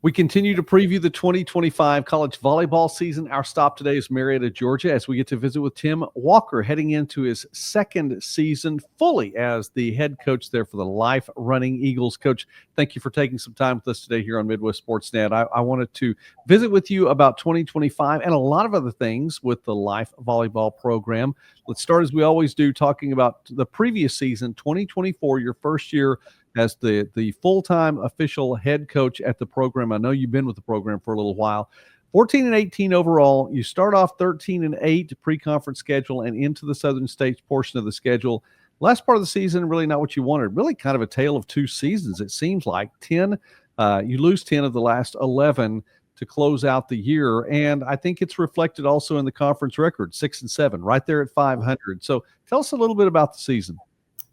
We continue to preview the 2025 college volleyball season. Our stop today is Marietta, Georgia, as we get to visit with Tim Walker, heading into his second season fully as the head coach there for the Life Running Eagles. Coach, thank you for taking some time with us today here on Midwest Sportsnet. I wanted to visit with you about 2025 and a lot of other things with the Life Volleyball program. Let's start, as we always do, talking about the previous season, 2024, your first year as the full-time official head coach at the program. I know you've been with the program for a little while. 14-18 overall. You start off 13-8 pre-conference schedule and into the Southern States portion of the schedule. Last part of the season, really not what you wanted. Really kind of a tale of two seasons, it seems like. You lose 10 of the last 11 to close out the year, and I think it's reflected also in the conference record, 6-7, right there at 500. So tell us a little bit about the season.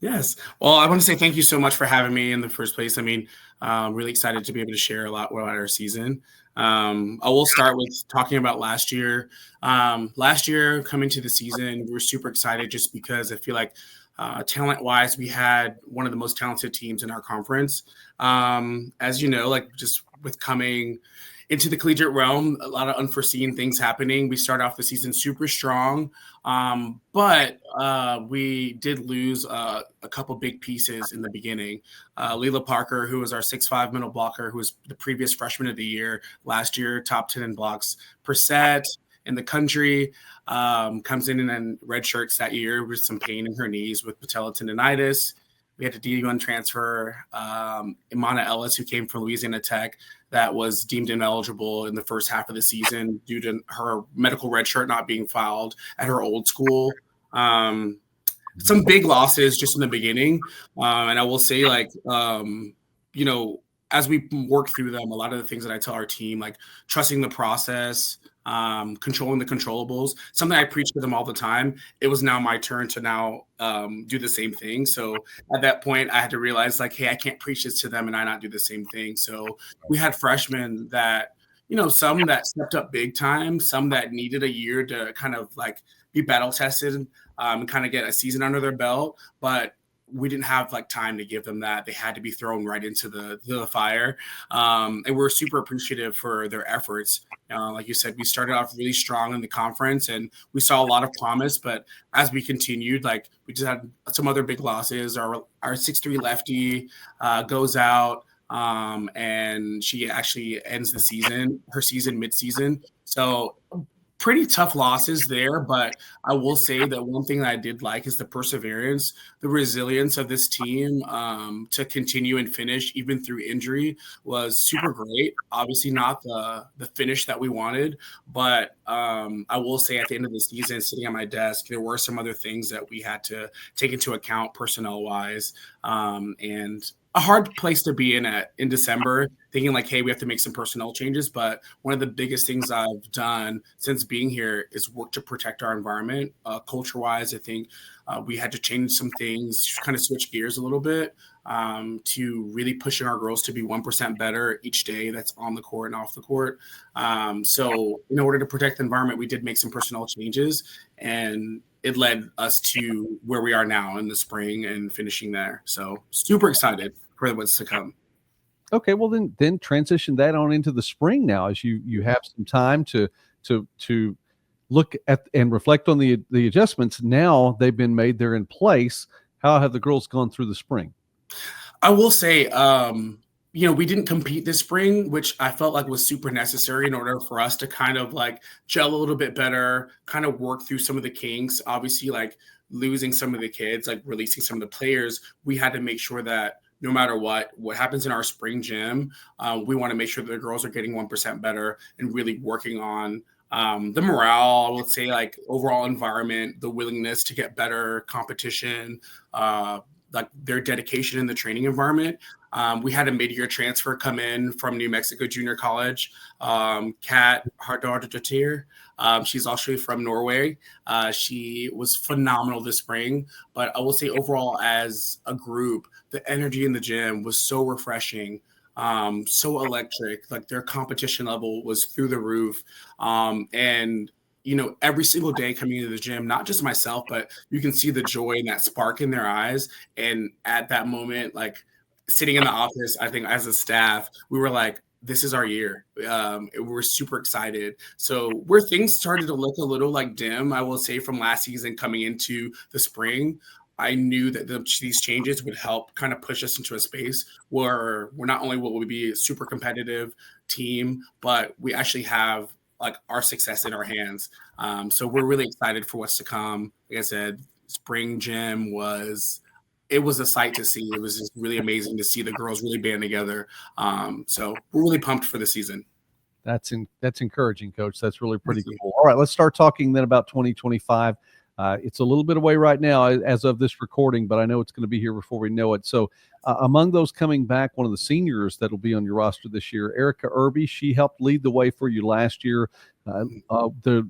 Yes. Well, I want to say thank you so much for having me in the first place. I mean, I'm really excited to be able to share a lot about our season. I will start with talking about last year. Last year, coming to the season, we were super excited just because I feel like talent-wise, we had one of the most talented teams in our conference. As you know, like just with coming into the collegiate realm, a lot of unforeseen things happening. We start off the season super strong, but we did lose a couple big pieces in the beginning. Leila Parker, who was our 6'5" middle blocker, who was the previous freshman of the year last year, top 10 in blocks per set in the country, comes in and redshirts that year with some pain in her knees with patella tendonitis. We had a D1 transfer, Imana Ellis, who came from Louisiana Tech, that was deemed ineligible in the first half of the season due to her medical red shirt not being filed at her old school. Some big losses just in the beginning. And I will say, like, as we work through them, a lot of the things that I tell our team, like trusting the process, controlling the controllables, something I preach to them all the time. It was now my turn to now do the same thing. So at that point, I had to realize, like, hey, I can't preach this to them and I not do the same thing. So we had freshmen that, some that stepped up big time, some that needed a year to kind of like be battle tested and kind of get a season under their belt. But we didn't have like time to give them that. They had to be thrown right into the fire. And we're super appreciative for their efforts. Like you said, we started off really strong in the conference and we saw a lot of promise, but as we continued, like we just had some other big losses. Our 6'3" lefty goes out and she actually ends her season mid-season. So pretty tough losses there, but I will say that one thing that I did like is the perseverance, the resilience of this team to continue and finish even through injury was super great. Obviously not the finish that we wanted, but I will say at the end of the season, sitting at my desk, there were some other things that we had to take into account personnel-wise, and a hard place to be in December, thinking like, hey, we have to make some personnel changes. But one of the biggest things I've done since being here is work to protect our environment. Culture-wise, I think we had to change some things, kind of switch gears a little bit to really pushing our girls to be 1% better each day that's on the court and off the court. So in order to protect the environment, we did make some personnel changes, and it led us to where we are now in the spring and finishing there. So super excited for what's to come. Okay, well then transition that on into the spring now, as you have some time to look at and reflect on the adjustments. Now they've been made, they're in place. How have the girls gone through the spring? I will say, we didn't compete this spring, which I felt like was super necessary in order for us to kind of like gel a little bit better, kind of work through some of the kinks. Obviously, like losing some of the kids, like releasing some of the players, we had to make sure that no matter what happens in our spring gym, we want to make sure that the girls are getting 1% better and really working on the morale, I would say, like overall environment, the willingness to get better, competition, like their dedication in the training environment. We had a mid-year transfer come in from New Mexico Junior College, Kat Hardardottir. She's actually from Norway. She was phenomenal this spring, but I will say overall as a group, the energy in the gym was so refreshing, so electric. Like their competition level was through the roof. And every single day coming into the gym, not just myself, but you can see the joy and that spark in their eyes. And at that moment, like sitting in the office, I think as a staff, we were like, this is our year. We're super excited. So where things started to look a little like dim, I will say, from last season coming into the spring, I knew that these changes would help kind of push us into a space where we're not only will we be a super competitive team, but we actually have like our success in our hands. So we're really excited for what's to come. Like I said, spring gym was a sight to see. It was just really amazing to see the girls really band together. So we're really pumped for the season. That's encouraging, Coach. That's really pretty cool. All right, let's start talking then about 2025. It's a little bit away right now as of this recording, but I know it's going to be here before we know it. So among those coming back, one of the seniors that will be on your roster this year, Erica Irby, she helped lead the way for you last year. The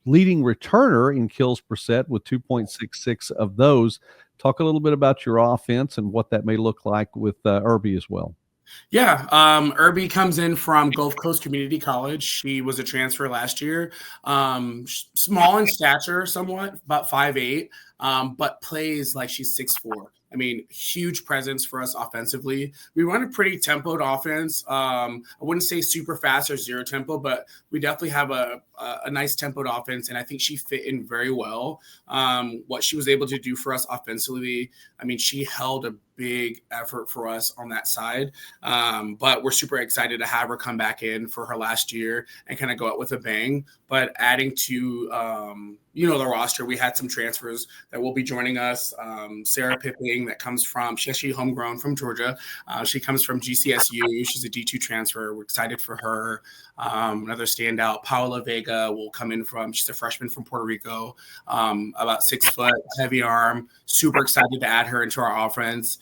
leading returner in kills per set with 2.66 of those. Talk a little bit about your offense and what that may look like with Irby as well. Yeah, Irby comes in from Gulf Coast Community College. She was a transfer last year. Small in stature, somewhat, about 5'8", but plays like she's 6'4". I mean, huge presence for us offensively. We run a pretty tempoed offense. I wouldn't say super fast or zero tempo, but we definitely have a nice tempoed offense, and I think she fit in very well. What she was able to do for us offensively, I mean, she held a big effort for us on that side. But we're super excited to have her come back in for her last year and kind of go out with a bang. But adding to, the roster, we had some transfers that will be joining us. Sarah Pipping, that comes from, she's actually homegrown from Georgia. She comes from GCSU. She's a D2 transfer. We're excited for her. Another standout, Paola Vega, will come in she's a freshman from Puerto Rico, about 6 foot, heavy arm. Super excited to add her into our offense.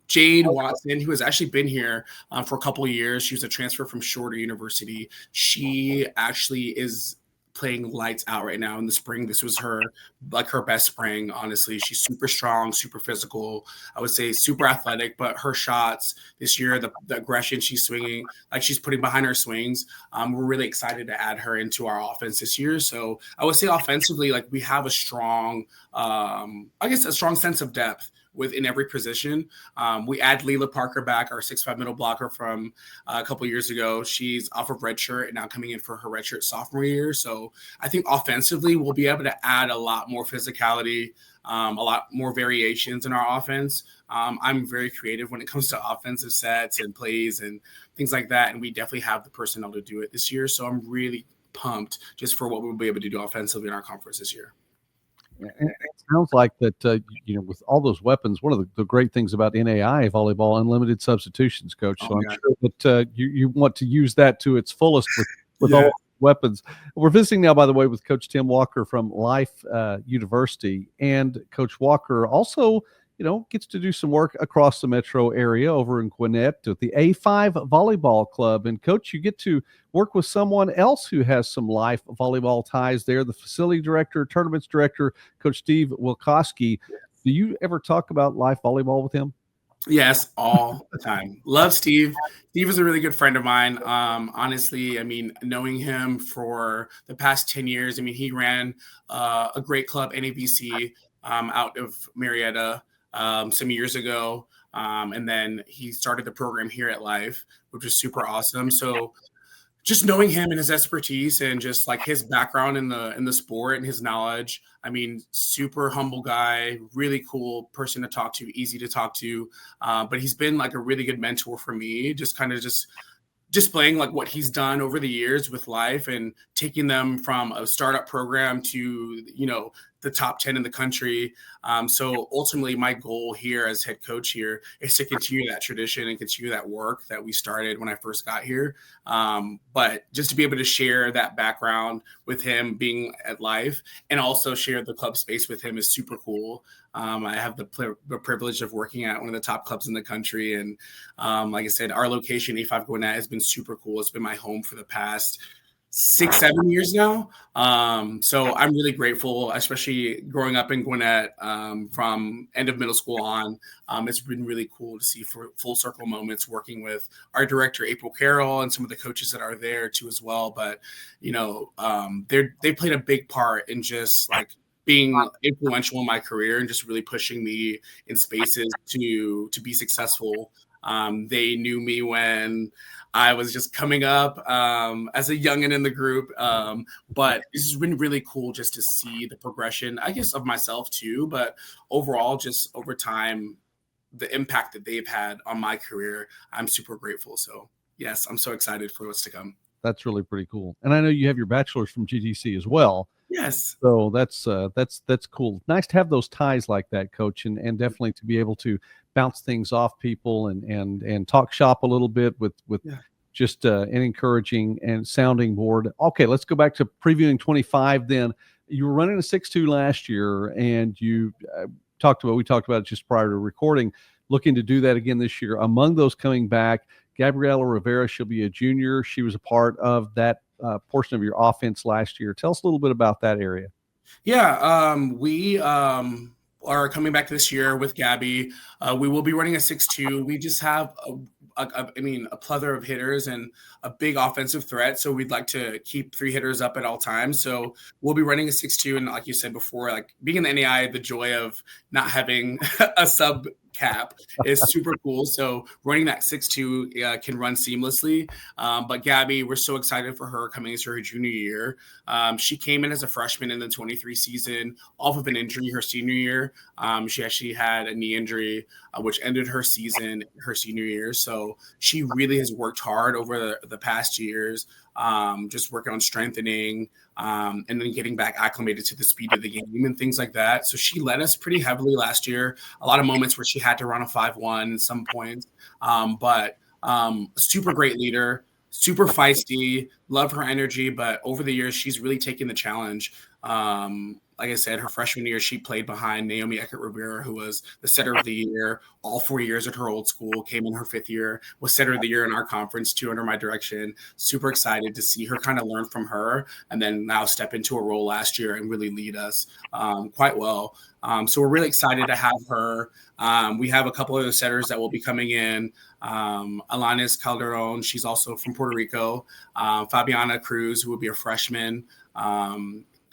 Jade Watson, who has actually been here for a couple of years. She was a transfer from Shorter University. She actually is playing lights out right now in the spring. This was her best spring, honestly. She's super strong, super physical. I would say super athletic, but her shots this year, the aggression she's swinging, like she's putting behind her swings, we're really excited to add her into our offense this year. So I would say offensively, like we have a strong, a strong sense of depth within every position. We add Leila Parker back, our 6'5" middle blocker from a couple years ago. She's off of redshirt and now coming in for her redshirt sophomore year. So I think offensively, we'll be able to add a lot more physicality, a lot more variations in our offense. I'm very creative when it comes to offensive sets and plays and things like that. And we definitely have the personnel to do it this year. So I'm really pumped just for what we'll be able to do offensively in our conference this year. It sounds like that, with all those weapons, one of the great things about NAIA volleyball, unlimited substitutions, Coach. So I'm sure that you want to use that to its fullest with all weapons. We're visiting now, by the way, with Coach Tim Walker from Life University. And Coach Walker also, gets to do some work across the metro area over in Gwinnett with the A5 Volleyball Club. And Coach, you get to work with someone else who has some Life volleyball ties there, the facility director, tournaments director, Coach Steve Wilkowski. Do you ever talk about Life volleyball with him? Yes, all the time. Love Steve. Steve is a really good friend of mine. Honestly, I mean, knowing him for the past 10 years, I mean, he ran a great club, NABC, out of Marietta some years ago. And then he started the program here at Life, which was super awesome. So just knowing him and his expertise and just like his background in the sport and his knowledge, I mean, super humble guy, really cool person to talk to, easy to talk to. But he's been like a really good mentor for me, just kind of just displaying like what he's done over the years with Life and taking them from a startup program to, the top 10 in the country. So ultimately my goal here as head coach here is to continue that tradition and continue that work that we started when I first got here. But just to be able to share that background with him being at Life and also share the club space with him is super cool. I have the privilege of working at one of the top clubs in the country. And like I said, our location, A5 Gwinnett, has been super cool. It's been my home for the past 6-7 years now. So I'm really grateful, especially growing up in Gwinnett from end of middle school on. It's been really cool to see for full circle moments working with our director, April Carroll, and some of the coaches that are there too as well. But, they played a big part in just like being influential in my career and just really pushing me in spaces to be successful. They knew me when I was just coming up as a youngin in the group. But it's been really cool just to see the progression, I guess, of myself too. But overall, just over time, the impact that they've had on my career, I'm super grateful. So yes, I'm so excited for what's to come. That's really pretty cool. And I know you have your bachelor's from GTC as well. Yes. So that's cool. Nice to have those ties like that, Coach, and definitely to be able to bounce things off people and talk shop a little bit with just an encouraging and sounding board. Okay, let's go back to previewing 25 then. You were running a 6.2 last year, and you we talked about it just prior to recording, looking to do that again this year. Among those coming back, Gabriela Rivera, she'll be a junior. She was a part of that portion of your offense last year. Tell us a little bit about that area. Yeah, we are coming back this year with Gabby. We will be running a 6.2. We just have a plethora of hitters and a big offensive threat. So we'd like to keep 3 hitters up at all times. So we'll be running a 6.2. And like you said before, like being in the NAIA, the joy of not having a sub cap is super cool. So running that 6.2 can run seamlessly. But Gabby, we're so excited for her coming into her junior year. She came in as a freshman in the 23 season off of an injury her senior year. She actually had a knee injury, which ended her season, her senior year. So she really has worked hard over the past years, just working on strengthening, and then getting back acclimated to the speed of the game and things like that. So she led us pretty heavily last year. A lot of moments where she had to run a 5-1 at some points, but super great leader, super feisty, love her energy. But over the years, she's really taken the challenge. Like I said, her freshman year, she played behind Naomi Eckert-Rivera, who was the setter of the year all 4 years at her old school, came in her 5th year, was setter of the year in our conference, 2 under my direction. Super excited to see her kind of learn from her and then now step into a role last year and really lead us quite well. So we're really excited to have her. We have a couple of other setters that will be coming in. Alanis Calderon, she's also from Puerto Rico. Fabiana Cruz, who will be a freshman.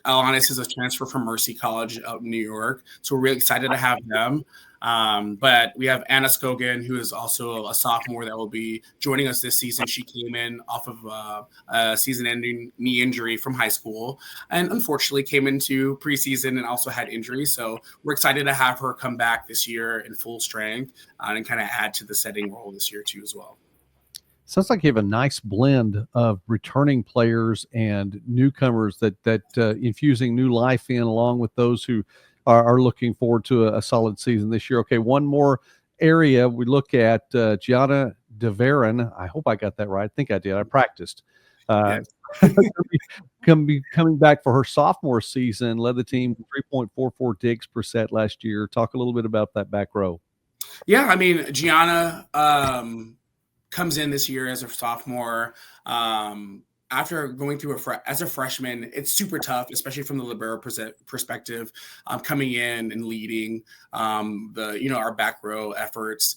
Alanis is a transfer from Mercy College out in New York. So we're really excited to have them. But we have Anna Scogan, who is also a sophomore that will be joining us this season. She came in off of a season-ending knee injury from high school and unfortunately came into preseason and also had injuries. So we're excited to have her come back this year in full strength and kind of add to the setting role this year too as well. Sounds like you have a nice blend of returning players and newcomers that infusing new life in, along with those who are looking forward to a solid season this year. Okay, one more area we look at, Gianna DeVaron. I hope I got that right. I think I did. I practiced. Yes. Coming back for her sophomore season, led the team 3.44 digs per set last year. Talk a little bit about that back row. Yeah, I mean, Gianna comes in this year as a sophomore. After going through as a freshman, it's super tough, especially from the libero perspective, coming in and leading our back row efforts.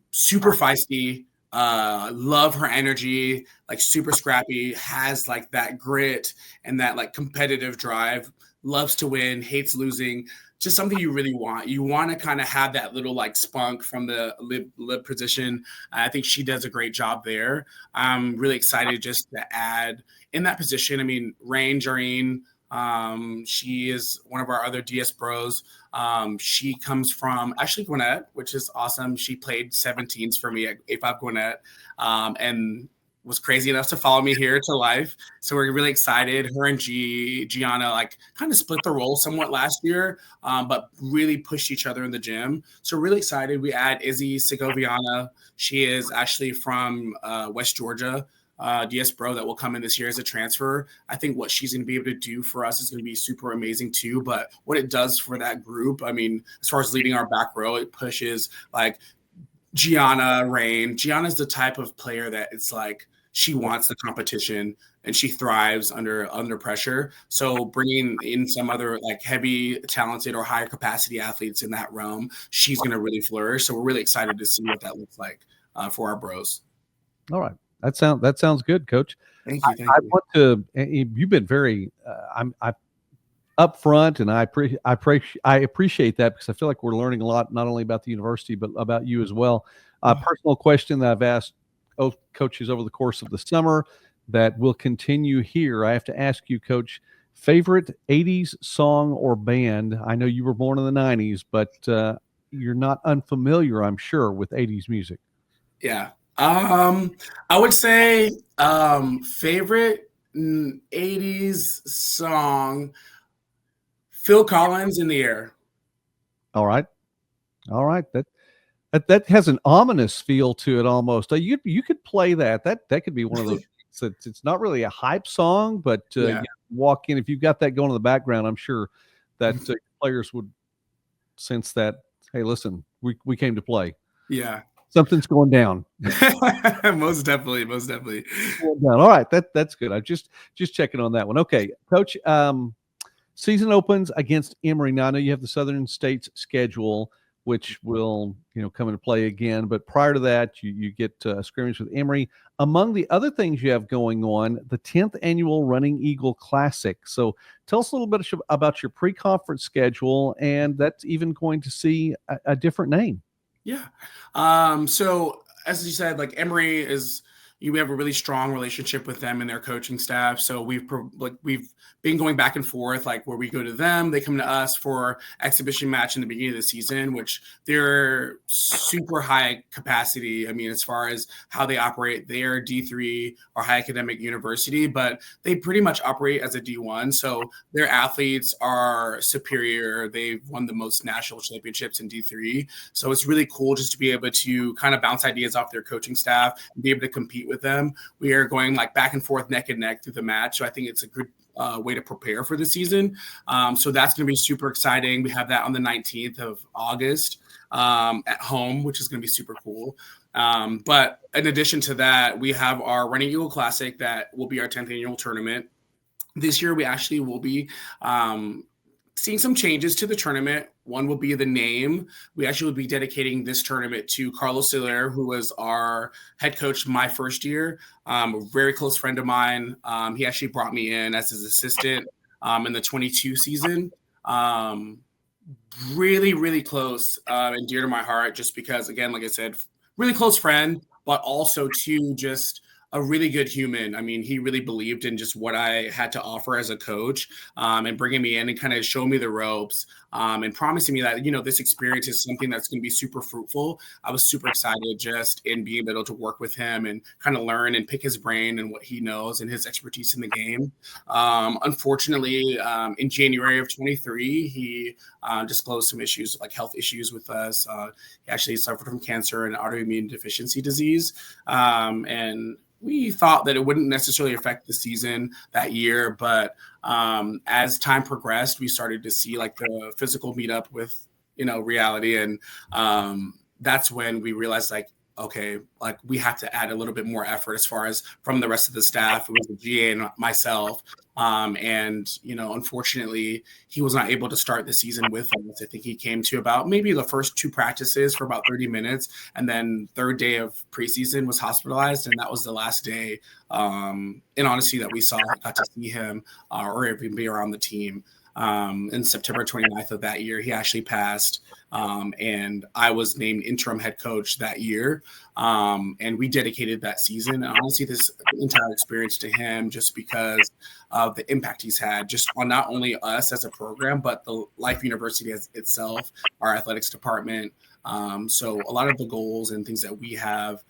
Super feisty, love her energy, like super scrappy, has like that grit and that like competitive drive, loves to win, hates losing. Just something you really want. You want to kind of have that little like spunk from the lib position. I think she does a great job there. I'm really excited just to add in that position. I mean, Rain Jareen, she is one of our other DS bros. She comes from actually Gwinnett, which is awesome. She played 17s for me at A5 Gwinnett, and was crazy enough to follow me here to life. So we're really excited. Her and Gianna like kind of split the role somewhat last year, but really pushed each other in the gym. So really excited. We add Izzy Segoviana. She is actually from West Georgia, DS Bro, that will come in this year as a transfer. I think what she's going to be able to do for us is going to be super amazing too. But what it does for that group, I mean, as far as leading our back row, it pushes like Gianna, Rain. Gianna's the type of player that it's like she wants the competition and she thrives under pressure. So bringing in some other like heavy, talented or higher capacity athletes in that realm, she's going to really flourish. So we're really excited to see what that looks like for our bros. All right. That sounds good, Coach. Thank you. I want to. You've been very I'm upfront, and I appreciate that because I feel like we're learning a lot, not only about the university but about you as well. Personal question that I've asked both coaches over the course of the summer that will continue here. I have to ask you, Coach, favorite 80s song or band? I know you were born in the 90s, but you're not unfamiliar, I'm sure, with 80s music. Yeah. I would say favorite 80s song, Phil Collins, In the Air. All right. That has an ominous feel to it almost. You could play that. That could be one of those. It's not really a hype song, but Yeah. you walk in, if you've got that going in the background, I'm sure that players would sense that. Hey, listen, we came to play. Yeah. Something's going down. Most definitely. All right, that's good. I'm just checking on that one. Okay, Coach. Season opens against Emory. Now I know you have the Southern States schedule, which will come into play again. But prior to that, you get a scrimmage with Emory. Among the other things you have going on, the 10th annual Running Eagle Classic. So tell us a little bit about your pre-conference schedule, and that's even going to see a different name. Yeah. So as you said, like Emory we have a really strong relationship with them and their coaching staff. So we've been going back and forth, like where we go to them, they come to us for exhibition match in the beginning of the season, which they're super high capacity. I mean, as far as how they operate, they are D3 or high academic university, but they pretty much operate as a D1. So their athletes are superior. They've won the most national championships in D3. So it's really cool just to be able to kind of bounce ideas off their coaching staff and be able to compete with them. We are going like back and forth, neck and neck through the match. So I think it's a good way to prepare for the season. So that's going to be super exciting. We have that on the 19th of August at home, which is going to be super cool. But in addition to that, we have our Running Eagle Classic that will be our 10th annual tournament. This year, we actually will be seeing some changes to the tournament. One will be the name. We actually will be dedicating this tournament to Carlos Soler, who was our head coach my first year, a very close friend of mine. He actually brought me in as his assistant in the 22 season. Really, really close and dear to my heart, just because, again, like I said, really close friend, but also too just a really good human. I mean, he really believed in just what I had to offer as a coach, and bringing me in and kind of showing me the ropes, and promising me that, this experience is something that's going to be super fruitful. I was super excited just in being able to work with him and kind of learn and pick his brain and what he knows and his expertise in the game. Unfortunately, in January of 23, he disclosed some issues, like health issues with us. He actually suffered from cancer and autoimmune deficiency disease. And we thought that it wouldn't necessarily affect the season that year, but as time progressed, we started to see like the physical meet up with, reality. And that's when we realized, like, okay, like we have to add a little bit more effort as far as from the rest of the staff. It was the GA and myself. And, unfortunately, he was not able to start the season with us. I think he came to about maybe the first two practices for about 30 minutes. And then third day of preseason was hospitalized. And that was the last day, in honesty, that we got to see him or even be around the team. In September 29th of that year, he actually passed. And I was named interim head coach that year. And we dedicated that season. And honestly, this entire experience to him, just because of the impact he's had just on not only us as a program, but the Life University itself, our athletics department. So a lot of the goals and things that we have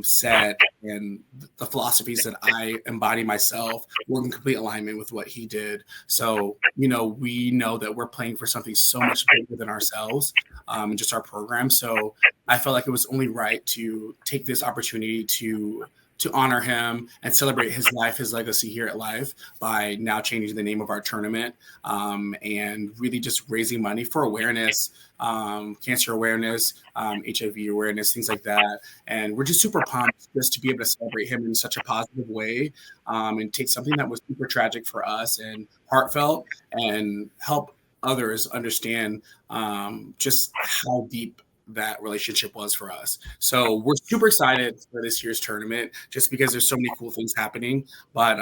set and the philosophies that I embody myself were in complete alignment with what he did. So, we know that we're playing for something so much bigger than ourselves, and just our program. So I felt like it was only right to take this opportunity to honor him and celebrate his life, his legacy here at Life by now changing the name of our tournament, and really just raising money for awareness, cancer awareness, HIV awareness, things like that. And we're just super pumped just to be able to celebrate him in such a positive way, and take something that was super tragic for us and heartfelt and help others understand just how deep that relationship was for us. So we're super excited for this year's tournament just because there's so many cool things happening. But,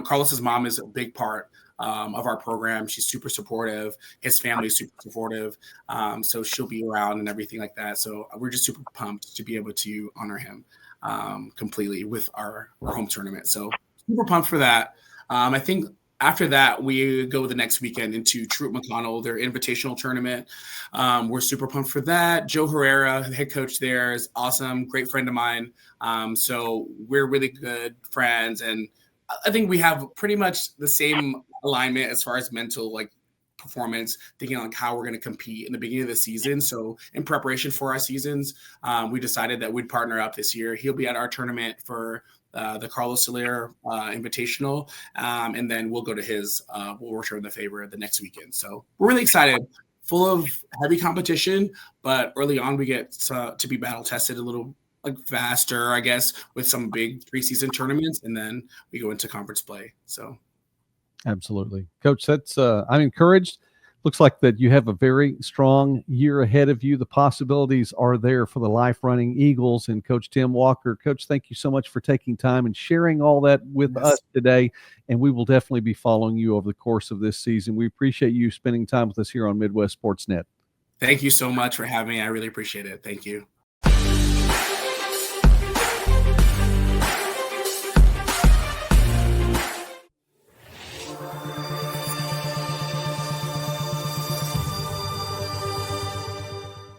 Carlos's mom is a big part of our program. She's super supportive. His family is super supportive. So she'll be around and everything like that. So we're just super pumped to be able to honor him. completely with our home tournament. So super pumped for that. I think after that, we go the next weekend into Truett McConnell, their invitational tournament. We're super pumped for that. Joe Herrera, the head coach there, is awesome, great friend of mine. So we're really good friends, and I think we have pretty much the same alignment as far as mental performance, thinking like how we're going to compete in the beginning of the season. So in preparation for our seasons, we decided that we'd partner up this year. He'll be at our tournament for the Carlos Soler Invitational, and then we'll go to his. We'll return the favor the next weekend. So we're really excited. Full of heavy competition, but early on we get to be battle tested a little faster, I guess, with some big preseason tournaments, and then we go into conference play. So absolutely, Coach, that's I'm encouraged. Looks like that you have a very strong year ahead of you. The possibilities are there for the Life Running Eagles and Coach Tim Walker. Coach, thank you so much for taking time and sharing all that with us today. And we will definitely be following you over the course of this season. We appreciate you spending time with us here on Midwest Sports Net. Thank you so much for having me. I really appreciate it. Thank you.